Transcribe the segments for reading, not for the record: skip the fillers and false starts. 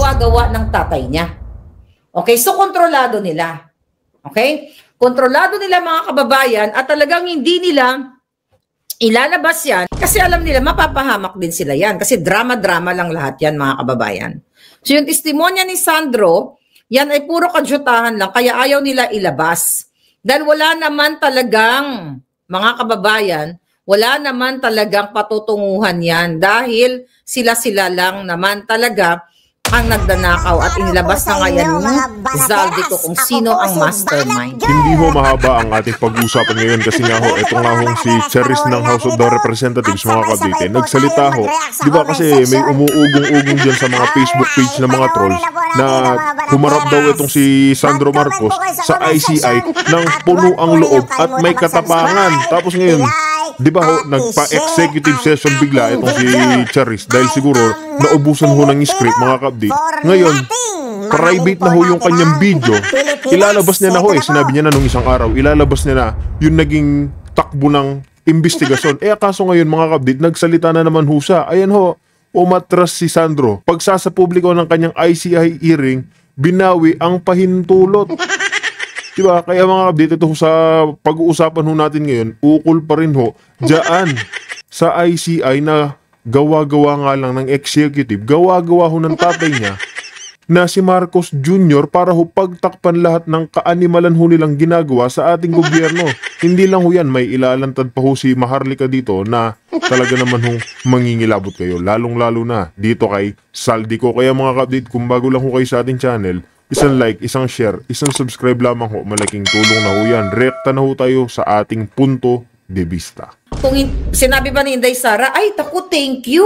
gawa-gawa ng tatay niya. Okay, so kontrolado nila. Okay? Kontrolado nila mga kababayan at talagang hindi nila ilalabas yan kasi alam nila mapapahamak din sila yan kasi drama-drama lang lahat yan mga kababayan. So yung testimonya ni Sandro, yan ay puro kadyutahan lang kaya ayaw nila ilabas. Dahil wala naman talagang mga kababayan, wala naman talagang patutunguhan yan dahil sila-sila lang naman talaga ang nagdanakaw at inilabas na ngayon ni Zaldico kung sino ang mastermind. Hindi ho mahaba ang ating pag-uusapan ngayon kasi nga ho, ito nga ho si Charis ng House of the Representatives mga kabite. Nagsalita ho, di ba kasi may umuugong-ugong dyan sa mga Facebook page ng mga trolls na humarap daw itong si Sandro Marcos sa ICI ng puno ang loob at may katapangan. Tapos ngayon, di ba ho, nagpa-executive session bigla itong si Charis dahil siguro naubusan ho ng script mga kabdi. Ngayon, private na ho yung kanyang video. Ilalabas niya na ho sinabi niya na nung isang araw, ilalabas niya na yung naging takbo ng investigasyon. Kaso ngayon mga kabdi, nagsalita na naman ho siya. Ayan ho, umatras si Sandro. Pagsasa publiko ng kanyang ICI hearing, binawi ang pahintulot. Diba? Kaya mga kabdi, ito sa pag-uusapan ho natin ngayon, ukol pa rin ho, dyan sa ICI na gawa-gawa nga lang ng executive, gawa-gawa ho ng tatay niya na si Marcos Jr. para ho pagtakpan lahat ng kaanimalan ho nilang ginagawa sa ating gobyerno. Hindi lang ho yan, may ilalantad pa ho si Maharlika dito na talaga naman ho mangingilabot kayo, lalong-lalo na dito kay Zaldico. Kaya mga kapatid, kung bago lang ho kayo sa ating channel, isang like, isang share, isang subscribe lamang ho, malaking tulong na ho yan. Rekta na ho tayo sa ating punto de vista. Kung sinabi ba ni Inday Sara, ay taku, thank you.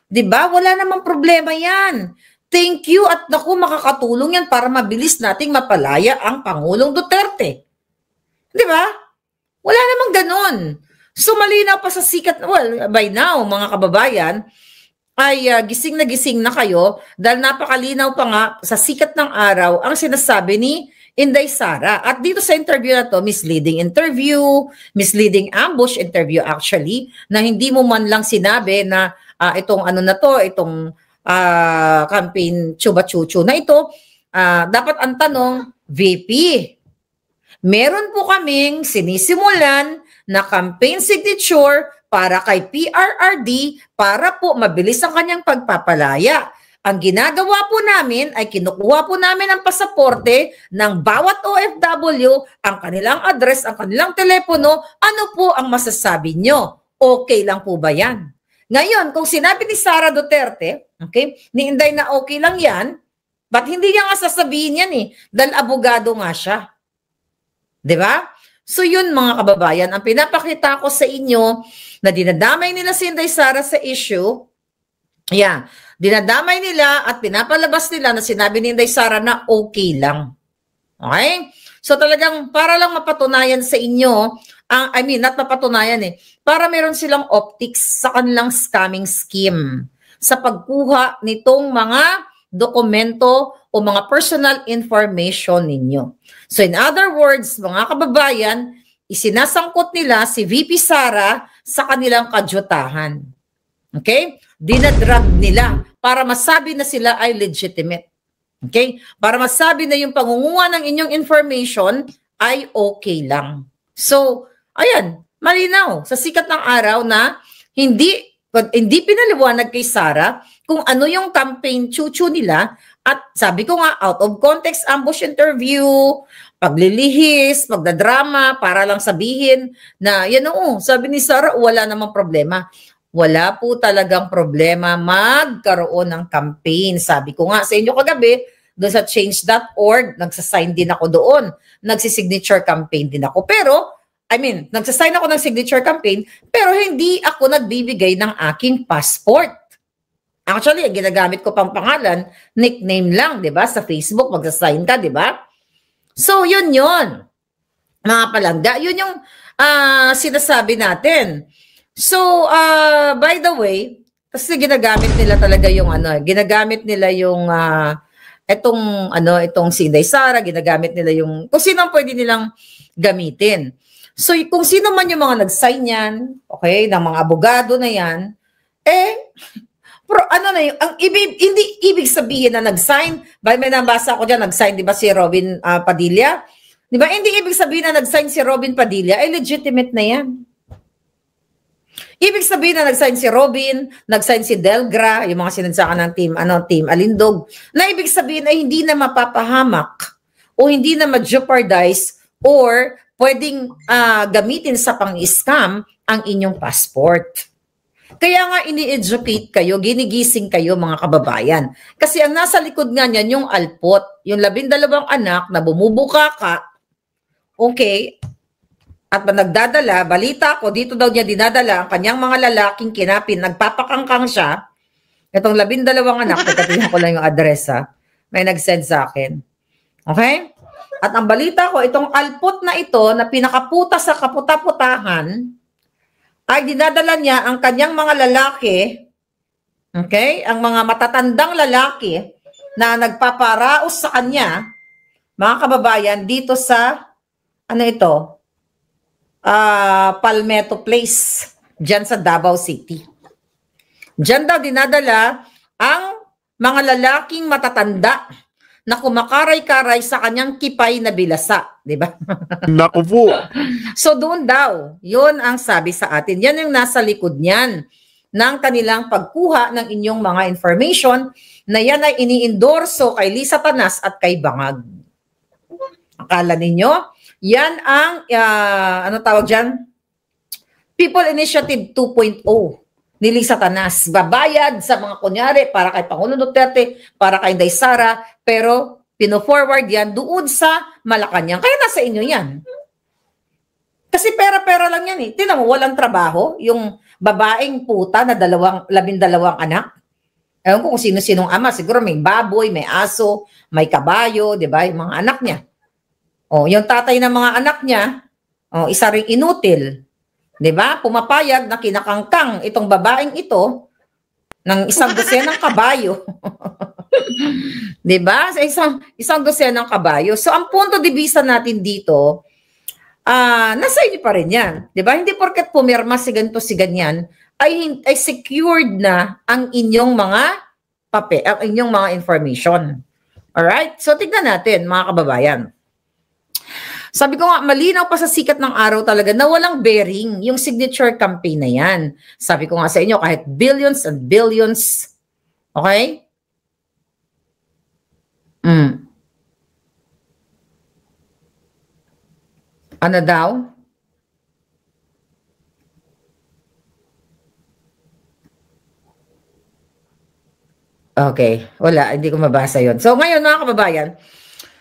Diba? Wala namang problema yan. Thank you at naku, makakatulong yan para mabilis nating mapalaya ang Pangulong Duterte. Diba? Wala namang ganon. So malinaw pa sa sikat, well, by now, mga kababayan, ay gising na kayo dahil napakalinaw pa nga sa sikat ng araw ang sinasabi ni Inday Sara. At dito sa interview na to, misleading ambush interview actually, na hindi mo man lang sinabi na itong ano na to, itong campaign chuba-chuchu na ito, dapat ang tanong, VP, meron po kaming sinisimulan na campaign signature para kay PRRD para po mabilis ang kanyang pagpapalaya. Ang ginagawa po namin ay kinukuha po namin ang pasaporte ng bawat OFW, ang kanilang address, ang kanilang telepono. Ano po ang masasabi nyo? Okay lang po ba yan? Ngayon, kung sinabi ni Sara Duterte, okay, ni Inday na okay lang yan, ba't hindi niya nga sasabihin yan Dahil abogado nga siya. Diba? So yun mga kababayan, ang pinapakita ko sa inyo na dinadamay nila si Inday Sara sa issue, dinadamay nila at pinapalabas nila na sinabi ni Inday Sara na okay lang. Okay? So talagang para lang mapatunayan sa inyo, not mapatunayan para meron silang optics sa kanilang scamming scheme sa pagkuha nitong mga dokumento o mga personal information ninyo. So in other words, mga kababayan, isinasangkot nila si VP Sara sa kanilang kadyutahan. Okay? Dinadrag nila para masabi na sila ay legitimate. Okay? Para masabi na yung pangunguha ng inyong information ay okay lang. So, ayan, malinaw sa sikat ng araw na hindi pinaliwanag kay Sara kung ano yung campaign chuchu nila at sabi ko nga, out of context ambush interview, paglilihis, pagdadrama, para lang sabihin na, sabi ni Sara, wala namang problema. Wala po talagang problema magkaroon ng campaign. Sabi ko nga sa inyo kagabi, doon sa change.org, nagsasign din ako doon. Nagsisignature campaign din ako. Pero, nagsasign ako ng signature campaign, pero hindi ako nagbibigay ng aking passport. Actually, ginagamit ko pang pangalan, nickname lang, di ba? Sa Facebook, magsasign ka, di ba? So, yun. Mga palangga, yun yung sinasabi natin. So, by the way, kasi ginagamit nila talaga yung itong si Inday Sara, ginagamit nila yung, kung sino ang pwede nilang gamitin. So, kung sino man yung mga nag-sign yan, okay, ng mga abogado na yan, ano na yung, hindi ibig sabihin na nag-sign, may nabasa ko dyan, nag-sign, di ba si Robin Padilla? Di ba, hindi ibig sabihin na nag-sign si Robin Padilla, ay legitimate na yan. Ibig sabihin na nag-sign si Robin, nag-sign si Delgra, yung mga sinansakan ng team Alindog, na ibig sabihin ay hindi na mapapahamak o hindi na ma-jeopardize or pwedeng gamitin sa pang-scam ang inyong passport. Kaya nga ini-educate kayo, ginigising kayo mga kababayan. Kasi ang nasa likod nga niyan yung alpot, yung 12 anak na bumubuka ka, okay, at nagdadala, balita ko, dito daw niya dinadala ang kanyang mga lalaking kinapin, nagpapakangkang siya. Itong 12 anak, pagkatingin ko lang yung address may nag-send sa akin. Okay? At ang balita ko, itong alpot na ito na pinakaputa sa kaputa-putahan, ay dinadala niya ang kanyang mga lalaki, okay, ang mga matatandang lalaki na nagpaparaos sa kanya, mga kababayan, dito sa, ano ito, Palmetto Place, dyan sa Davao City. Dyan daw dinadala ang mga lalaking matatanda na kumakaray-karay sa kanyang kipay na bilasa, di ba? Naku po. So doon daw, yun ang sabi sa atin. Yan yung nasa likod niyan ng kanilang pagkuha ng inyong mga information na yan ay ini-endorso kay Lisa Tanas at kay Bangag. Akala ninyo, yan ang, ano tawag dyan? People Initiative 2.0 ni Lisa Tanas. Babayad sa mga kunyari para kay Pangulong Duterte, para kay Inday Sara, pero pino-forward yan doon sa Malacanang. Kaya nasa inyo yan. Kasi pera-pera lang yan eh. Tingnan mo, walang trabaho. Yung babaeng puta na 12 anak. Ewan ko kung sino-sinong ama. Siguro may baboy, may aso, may kabayo, di ba? Yung mga anak niya. O, yung tatay ng mga anak niya, isa ring inutil. Diba? Pumapayag na kinakangkang itong babaeng ito ng 1 dosenang kabayo. Diba? Sa isang dosenang kabayo. So, ang punto de vista natin dito, nasa inyo pa rin yan. Diba? Hindi porket pumirma si ganito, si ganyan, ay secured na ang inyong mga ang inyong mga information. Alright? So, tignan natin, mga kababayan. Sabi ko nga, malinaw pa sa sikat ng araw talaga na walang bearing yung signature campaign na yan. Sabi ko nga sa inyo, kahit billions and billions, okay? Ano daw? Okay, wala, hindi ko mabasa yon. So ngayon mga kababayan,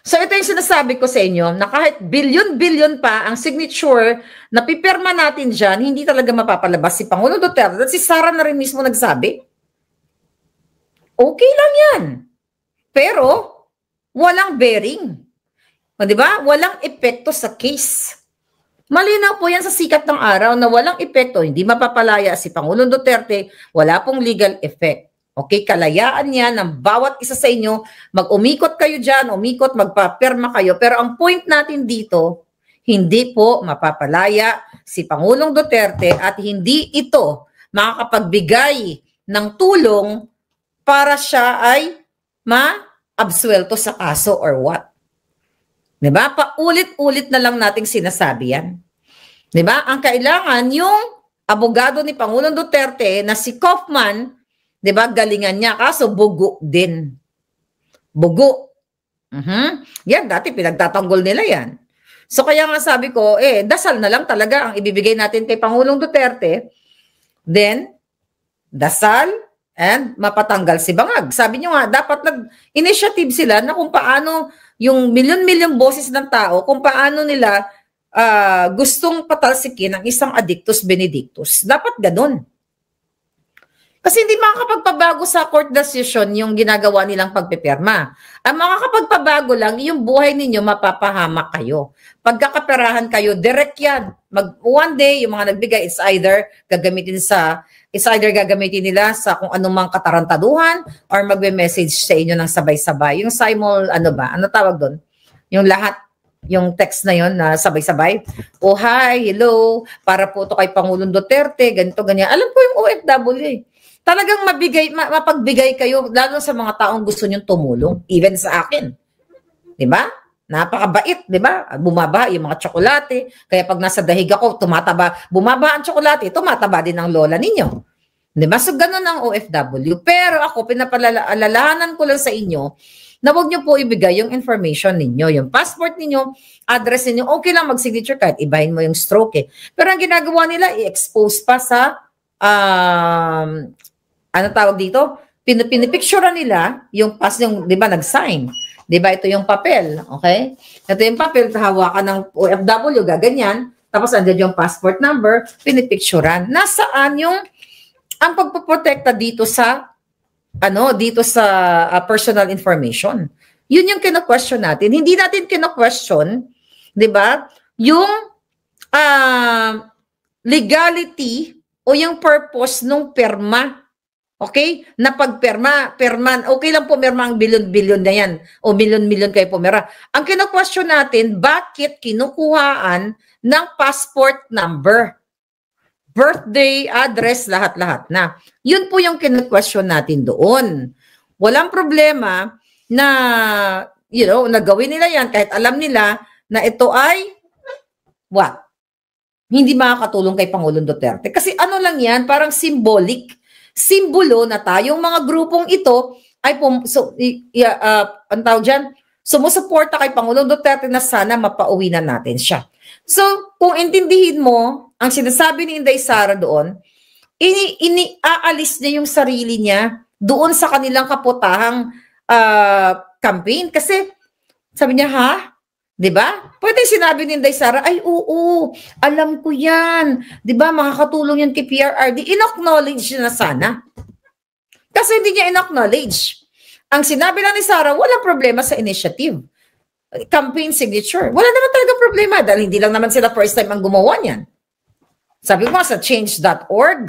so ito yung sinasabi ko sa inyo na kahit billion-billion pa ang signature na pipirma natin dyan, hindi talaga mapapalabas si Pangulong Duterte. At si Sara na rin mismo nagsabi, okay lang yan. Pero, walang bearing. O, diba? Walang epekto sa case. Malinaw po yan sa sikat ng araw na walang epekto. Hindi mapapalaya si Pangulong Duterte, wala pong legal effect. Okay, kalayaan niya ng bawat isa sa inyo, mag-umikot kayo dyan, magpapirma kayo. Pero ang point natin dito, hindi po mapapalaya si Pangulong Duterte at hindi ito makakapagbigay ng tulong para siya ay ma-absuelto sa kaso or what. Diba? Paulit-ulit na lang nating sinasabi yan. Diba? Ang kailangan yung abogado ni Pangulong Duterte na si Kaufman, diba, galingan niya. Kaso, bugo din. Bugo. Yan, dati pinagtatanggol nila yan. So, kaya nga sabi ko, dasal na lang talaga ang ibibigay natin kay Pangulong Duterte. Then, dasal and mapatanggal si Bangag. Sabi nyo nga, dapat nag-initiative sila na kung paano yung milyon-milyon boses ng tao, kung paano nila gustong patalsikin ang isang addictus benedictus. Dapat ganun. Kasi hindi makakapagpabago sa court decision yung ginagawa nilang pagpipirma. Ang makakapagpabago lang, yung buhay ninyo mapapahamak kayo. Pagkakaperahan kayo, direct yan. One day, yung mga nagbigay, it's either gagamitin nila sa kung anumang katarantaduhan or magbe-message sa inyo ng sabay-sabay. Yung ano tawag doon? Yung lahat, yung text na yon na sabay-sabay. Oh, hi, hello, para po to kay Pangulong Duterte, ganito, ganyan. Alam ko yung OFW eh. talagang mapagbigay kayo, lalo sa mga taong gusto nyong tumulong, even sa akin. Diba? Napakabait, diba? Bumaba yung mga tsokolate, kaya pag nasa dahig ako, bumaba ang tsokolate, tumataba din ang lola ninyo. Diba? So, ganun ang OFW. Pero ako, pinapalalahanan ko lang sa inyo, na huwag nyo po ibigay yung information ninyo, yung passport ninyo, address ninyo, okay lang mag-signature kahit ibahin mo yung stroke eh. Pero ang ginagawa nila, i-expose pa sa, ano tawag dito? Pinipicturean nila yung yung, di ba, nag-sign. Di ba, ito yung papel, okay? Ito yung papel, hawakan ng OFW, gaganyan, tapos andyan yung passport number, pinipicturean. Nasaan yung, ang pagpoprotekta dito sa personal information. Yun yung kina-question natin. Hindi natin kina-question, 'di ba? Yung legality o yung purpose nung perma. Okay? Na pagperma, okay lang pumirma ang bilyon-bilyon na yan o milyon-milyon kayo pumira. Ang kina-question natin, bakit kinukuhaan ng passport number? Birthday, address, lahat-lahat na. Yun po yung kina-question natin doon. Walang problema na, nagawin nila yan kahit alam nila na ito ay, what? Hindi makakatulong kay Pangulong Duterte. Kasi ano lang yan, parang symbolic. Simbolo na tayong mga grupong ito ay, ang tawag dyan, sumusuporta kay Pangulong Duterte na sana mapauwi na natin siya. So, kung intindihin mo, ang sinasabi ni Inday Sara doon, aalis niya yung sarili niya doon sa kanilang kaputahang campaign. Kasi, sabi niya, ha? Diba? Pwede sinabi ni Inday Sara, ay oo, alam ko yan. Diba, makakatulong yan kay PRRD. In-acknowledge niya na sana. Kasi hindi niya in-acknowledge. Ang sinabi lang ni Sara, walang problema sa initiative. Campaign signature. Wala naman talaga problema dahil hindi lang naman sila first time ang gumawa niyan. Sabi ko sa change.org,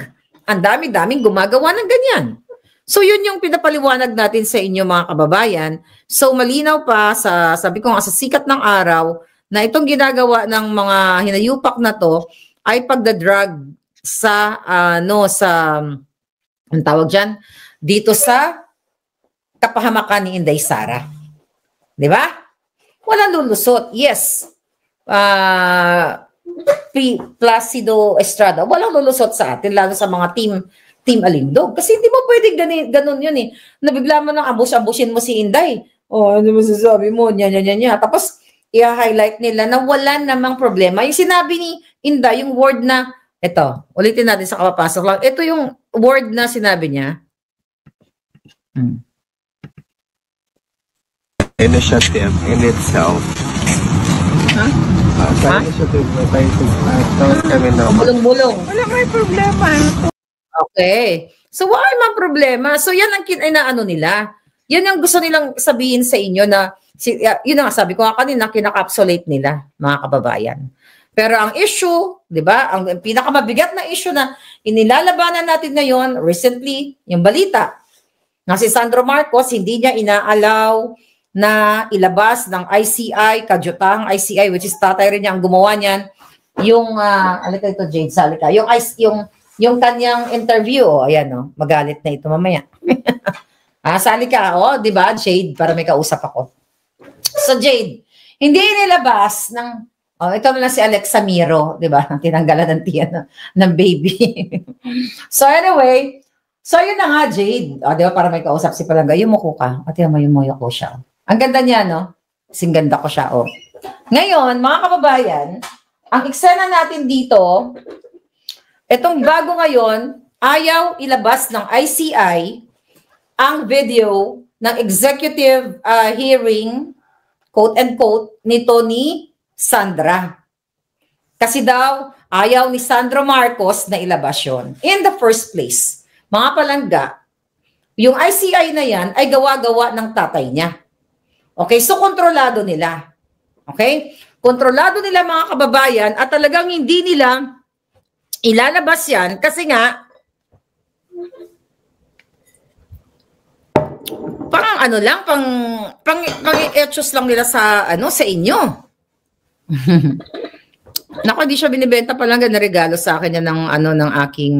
ang dami-daming gumagawa ng ganyan. So yun yung pinapaliwanag natin sa inyo mga kababayan. So malinaw pa sabi ko nga sa sikat ng araw na itong ginagawa ng mga hinayupak na to ay pagdadrag sa ang tawag dyan, dito sa kapahamakan ni Inday Sara. Di ba? Walang lulusot. Yes. Placido Estrada. Walang lulusot sa atin, lalo sa mga team Alindog. Kasi hindi mo pwedeng ganun yun eh. Nabigla mo ng ambush-ambushin mo si Inday. Ano masasabi mo? Nya. Tapos, i-highlight nila na wala namang problema. Yung sinabi ni Inday, yung word na, ito, ulitin natin sa kapapasok lang. Ito yung word na sinabi niya. Initiative in itself. Sa initiative na tayo kami na. Bulong-bulong. Wala may problema. Okay. So, wala mang problema. So, yan ang inaano nila. Yan ang gusto nilang sabihin sa inyo na, yun ang sabi ko nga kanina, kinakapsulate nila, mga kababayan. Pero ang issue, di ba, ang pinakamabigat na issue na inilalabanan natin ngayon, recently, yung balita, na si Sandro Marcos, hindi niya inaalaw na ilabas ng ICI, kadyutang ICI, which is tatay rin niya ang gumawa niyan, yung, alika ito, Jade, salika, yung kanyang interview, ayan, magalit na ito mamaya. Salika, di ba, Jade, para may kausap ako. So, Jade, hindi nilabas ng, ito na lang si Alexa Miro, di ba, tinanggalan ng tiyan ng baby. So, anyway, so, yun na nga, Jade. Di ba, para may kausap si Palangga, yumuko ka. At yumuyo ko siya. Ang ganda niya, no? Kasing ganda ko siya, Ngayon, mga kababayan, ang eksena natin dito, itong bago ngayon, ayaw ilabas ng ICI ang video ng executive hearing, quote-unquote, nito ni Sandra. Kasi daw, ayaw ni Sandro Marcos na ilabas yun. In the first place, mga palangga, yung ICI na yan ay gawa-gawa ng tatay niya. Okay, so kontrolado nila. Okay? Kontrolado nila mga kababayan at talagang hindi nila ilalabas yan kasi nga pang ano lang, pang-etchos lang nila sa sa inyo. Naku, hindi siya binibenta pa lang na regalo sa akin yan ng ng aking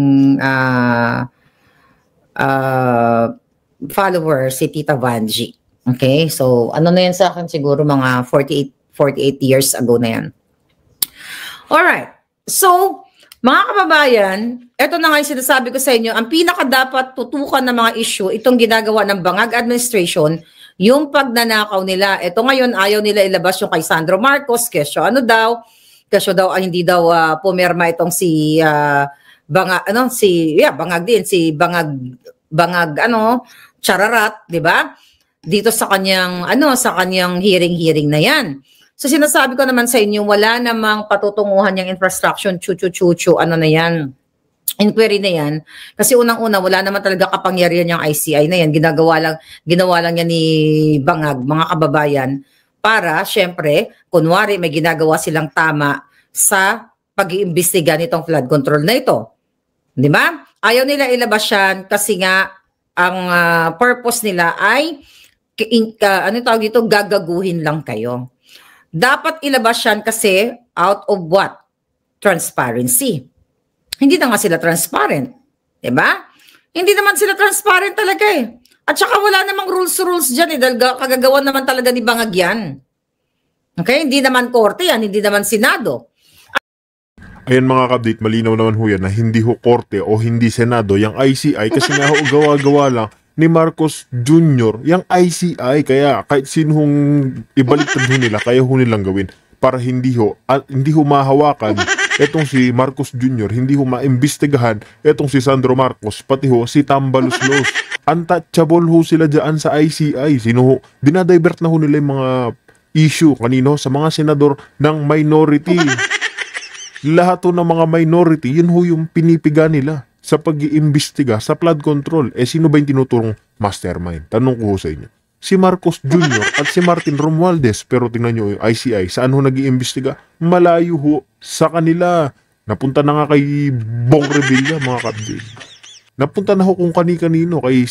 follower, si Tita Vanji. Okay? So, ano na yan sa akin? Siguro mga 48 years ago na yan. Alright. So, mga kababayan, ito na nga yung sinasabi ko sa inyo, ang pinaka dapat tutukan ng mga issue, itong ginagawa ng Bangag Administration, yung pagnanakaw nila. Ito ngayon, ayaw nila ilabas yung kay Sandro Marcos, kesyo daw hindi daw pumirma itong si Bangag din, si Bangag Chararat, di ba? Dito sa kanyang hearing na yan. So sinasabi ko naman sa inyo, wala namang patutunguhan yung infrastructure, ano na yan, inquiry na yan. Kasi unang-una, wala naman talaga kapangyarihan yung ICI na yan. Ginawa lang yan ni Bangag, mga kababayan, para, syempre, kunwari may ginagawa silang tama sa pag-iimbestiga nitong flood control na ito. Di ba? Ayaw nila ilabas yan kasi nga ang purpose nila ay gagaguhin lang kayo. Dapat ilabas yan kasi out of what? Transparency. Hindi na nga sila transparent. Diba? Hindi naman sila transparent talaga eh. At saka wala namang rules dyan eh. Dahil kagagawa naman talaga ni Bangag yan. Okay? Hindi naman korte yan. Hindi naman senado. Ayan mga kabdate, malinaw naman ho yan na hindi ho korte o hindi senado yung ICI kasi nga ho gawa-gawa lang ni Marcos Jr. yung ICI. Kaya kahit sinong ibaliktad ho nila, kaya ho nilang gawin para hindi ho mahawakan etong si Marcos Jr., hindi ho maimbestigahan etong si Sandro Marcos, pati ho si Tambaluslos. Untouchable ho sila dyan sa ICI. Dinadivert na ho nila yung mga issue kanino sa mga senador ng minority. Lahat ho ng mga minority, yun ho yung pinipiga nila sa pag-iimbestiga sa flood control. Sino ba yung tinuturong mastermind? Tanong ko ho sa inyo. Si Marcos Jr. at si Martin Romualdez. Pero tingnan nyo yung ICI, saan ho nag-iimbestiga? Malayo ho sa kanila. Napunta na nga kay Bong Revilla, mga kapatid. Napunta na ho kung kani-kanino, kay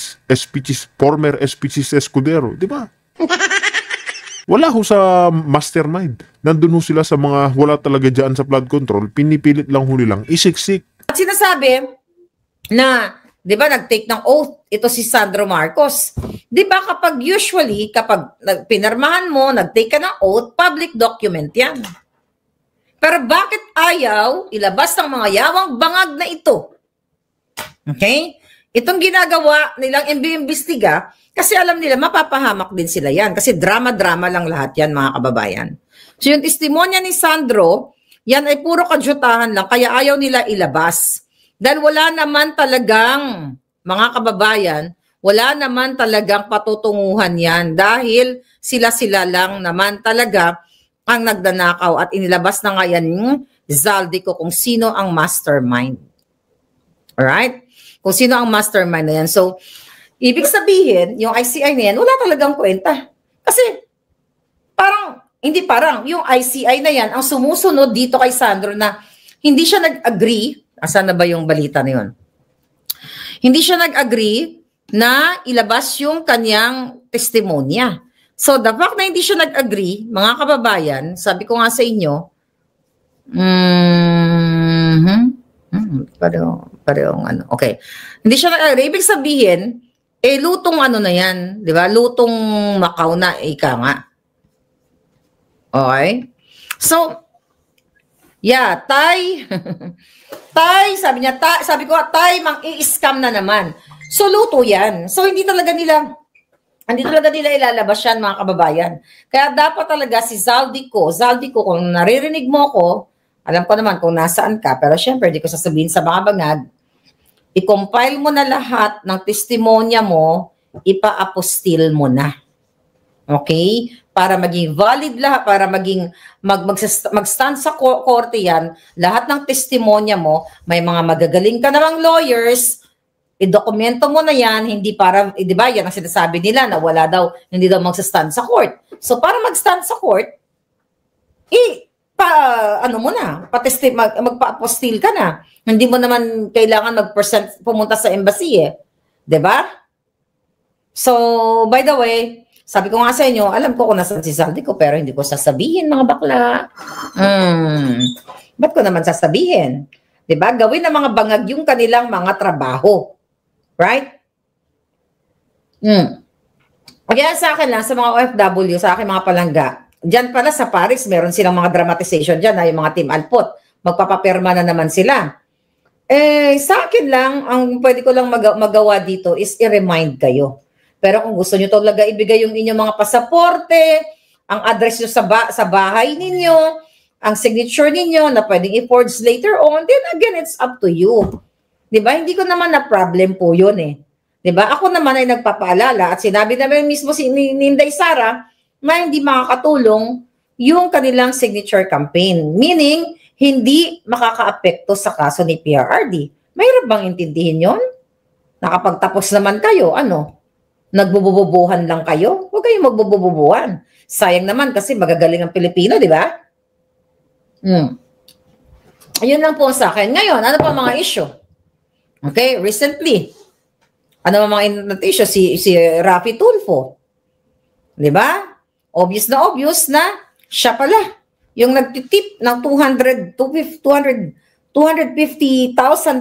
former SPCs Escudero. Di ba? Wala ho sa mastermind. Nandun ho sila sa mga wala talaga dyan sa flood control. Pinipilit lang ho nilang isiksik. At sinasabi na, di ba, nag-take ng oath ito si Sandro Marcos. Di ba kapag pinarmahan mo, nag-take ka ng oath, public document yan. Pero bakit ayaw ilabas ng mga yawang Bangag na ito? Okay? Itong ginagawa nilang imbestiga, kasi alam nila, mapapahamak din sila yan. Kasi drama-drama lang lahat yan, mga kababayan. So yung testimonya ni Sandro, yan ay puro kadyutahan lang, kaya ayaw nila ilabas. Dahil wala naman talagang, mga kababayan, wala naman talagang patutunguhan yan. Dahil sila-sila lang naman talaga ang nagdanakaw at inilabas na nga yan yung Zaldico kung sino ang mastermind. Alright? Kung sino ang mastermind na yan. So, ibig sabihin, yung ICI na yan, wala talagang kwenta. Kasi, yung ICI na yan, ang sumusunod dito kay Sandro na hindi siya nag-agree, asan na ba yung balita na yun? Hindi siya nag-agree na ilabas yung kanyang testimonya. So, the fact na hindi siya nag-agree, mga kababayan, sabi ko nga sa inyo, parehong ano. Okay. Hindi siya nag-agree. Ibig sabihin, lutong ano na yan, di ba? Lutong Macau na, ika nga. Okay? So, yeah, Tay, sabi ko, Tay, mang-i-scam na naman. So, luto yan. So, hindi talaga nila ilalabas yan, mga kababayan. Kaya dapat talaga si Zaldico, kung naririnig mo ko, alam ko naman kung nasaan ka, pero syempre, di ko sasabihin sa mga Bangag, i-compile mo na lahat ng testimonya mo, ipa-apostil mo na. Okay? Para maging valid lahat, para maging mag-stand sa korte yan, lahat ng testimonya mo, may mga magagaling ka namang lawyers, i-dokumento mo na yan, hindi para, di ba, yan ang sinasabi nila na wala daw, hindi daw mag-stand sa court. So, para mag-stand sa court, magpa-apostil ka na. Hindi mo naman kailangan pumunta sa embassy eh. Di ba? So, by the way, sabi ko nga sa inyo, alam ko kung nasan si Zaldico, pero hindi ko sasabihin, mga bakla. Ba't ko naman sasabihin? Di ba? Gawin ng mga Bangag yung kanilang mga trabaho. Right? Mm. Kaya sa akin lang, sa mga OFW, sa akin mga palangga, dyan pala sa Paris, meron silang mga dramatization dyan, yung mga Team Alpot. Magpapapirma na naman sila. Sa akin lang, ang pwede ko lang magawa dito is i-remind kayo. Pero kung gusto nyo talaga ibigay yung inyong mga pasaporte, ang address nyo sa bahay ninyo, ang signature ninyo na pwedeng i-forge later on, then again, it's up to you. Diba? Hindi ko naman na problem po yun eh. Diba? Ako naman ay nagpapaalala at sinabi namin mismo ni Inday Sara na hindi makakatulong yung kanilang signature campaign. Meaning, hindi makakaapekto sa kaso ni PRRD. Mayroon bang intindihin yon? Nakapagtapos naman kayo, ano? Nagbubububuhan lang kayo? Huwag kayong magbubububuhan. Sayang naman kasi magagaling ang Pilipino, di ba? Ayun lang po sa akin. Ngayon, ano pa mga issue? Okay, recently, ano mga issue? Si Raffy Tulfo. Di ba? Obvious na siya pala yung nagtitip ng 250,000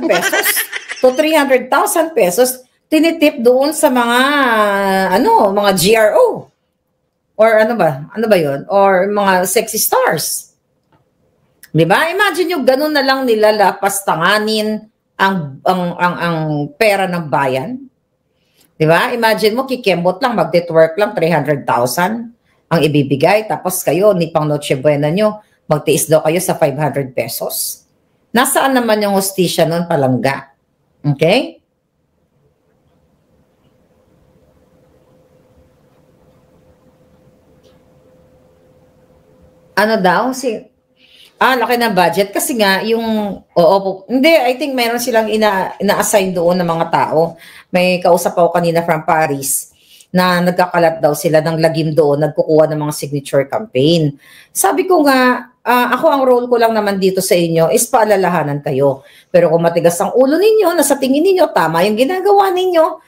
pesos to 300,000 pesos tinitip doon sa mga mga GRO or ano ba yon or mga sexy stars. 'Di ba? Imagine nyo ganun na lang nila lapastanganin ang pera ng bayan. 'Di ba? Imagine mo kikembot lang, mag-network lang 300,000 ang ibibigay tapos kayo ni pang Noche Buena nyo magtiis daw kayo sa 500 pesos. Nasaan naman yung hustisya nun, palangga? Okay? Ano daw? Laki ng budget. Kasi nga, hindi, I think meron silang ina-assign doon ng mga tao. May kausap ako kanina from Paris na nagkakalat daw sila ng lagim doon, nagkukuha ng mga signature campaign. Sabi ko nga, ako ang role ko lang naman dito sa inyo is paalalahanan kayo. Pero kung matigas ang ulo ninyo, na sa tingin ninyo, tama yung ginagawa ninyo,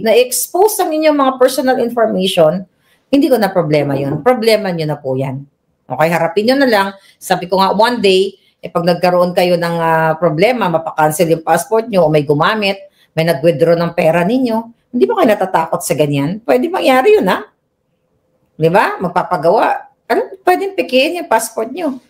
na-expose ang inyong mga personal information, hindi ko na problema yun. Problema nyo na po yan. Okay, harapin nyo na lang. Sabi ko nga, one day, pag nagkaroon kayo ng problema, mapakancel yung passport nyo o may gumamit, may nag-withdraw ng pera ninyo, hindi ba kayo natatakot sa ganyan? Pwede mangyari yun, ha? Di ba? Magpapagawa. Pwedeng pikihin yung passport nyo.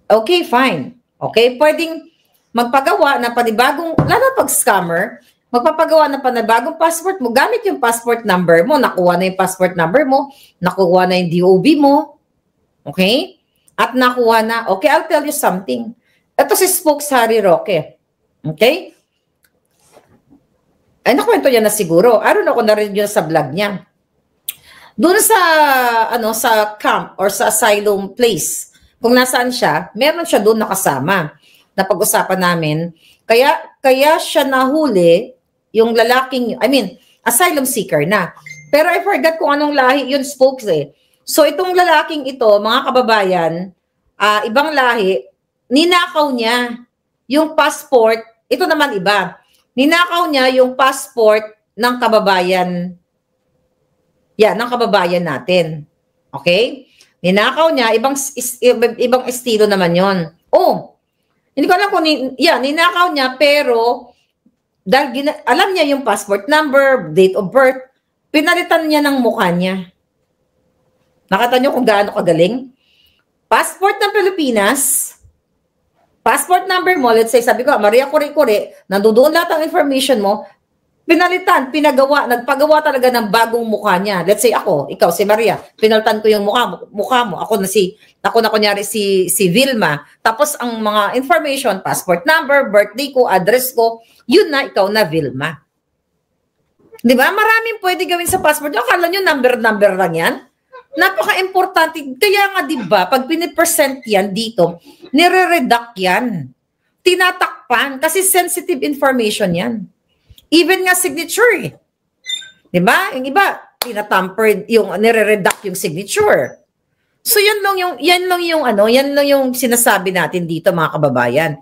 Okay, fine. Okay, pwedeng magpagawa na panibagong, lalo pag scammer, magpapagawa na panibagong passport mo, gamit yung passport number mo, nakuha na yung passport number mo, nakuha na yung DOB mo, okay? At nakuha na, okay, I'll tell you something. Ito si Spokes Harry Roque. Okay? Ay, nakwento niya na siguro. I don't know kung narinig niyo sa vlog niya. Doon sa, sa camp or sa asylum place, kung nasaan siya, meron siya doon nakasama. Napag-usapan namin. Kaya siya nahuli, yung lalaking, asylum seeker na. Pero I forgot kung anong lahi yun, Spokes eh. So itong lalaking ito, mga kababayan, ibang lahi, ninakaw niya yung passport, ito naman iba, ninakaw niya yung passport ng kababayan, ng kababayan natin. Okay? Ninakaw niya, ibang estilo naman yon. Hindi ko alam kung, ninakaw niya, pero, dahil alam niya yung passport number, date of birth, pinalitan niya ng mukha niya. Nakita niyo kung gaano kagaling? Passport ng Pilipinas, passport number mo, let's say, sabi ko, Maria Kuri-Kuri, nandoon lahat ang information mo, pinalitan, nagpagawa talaga ng bagong mukha niya. Let's say ako, ikaw, si Maria, pinalitan ko yung mukha mo. Ako na kunyari si Vilma. Tapos ang mga information, passport number, birthday ko, address ko, yun na, ikaw na Vilma. Di ba? Maraming pwede gawin sa passport. Akala nyo number lang yan? Napaka-importante. Kaya nga, di ba, pag pinipresent yan dito, nire-redact yan. Tinatakpan kasi sensitive information yan. Even nga signature eh. Di ba? Yung iba, tinatampered, yung nire-redact yung signature. So yan lang yung sinasabi natin dito, mga kababayan.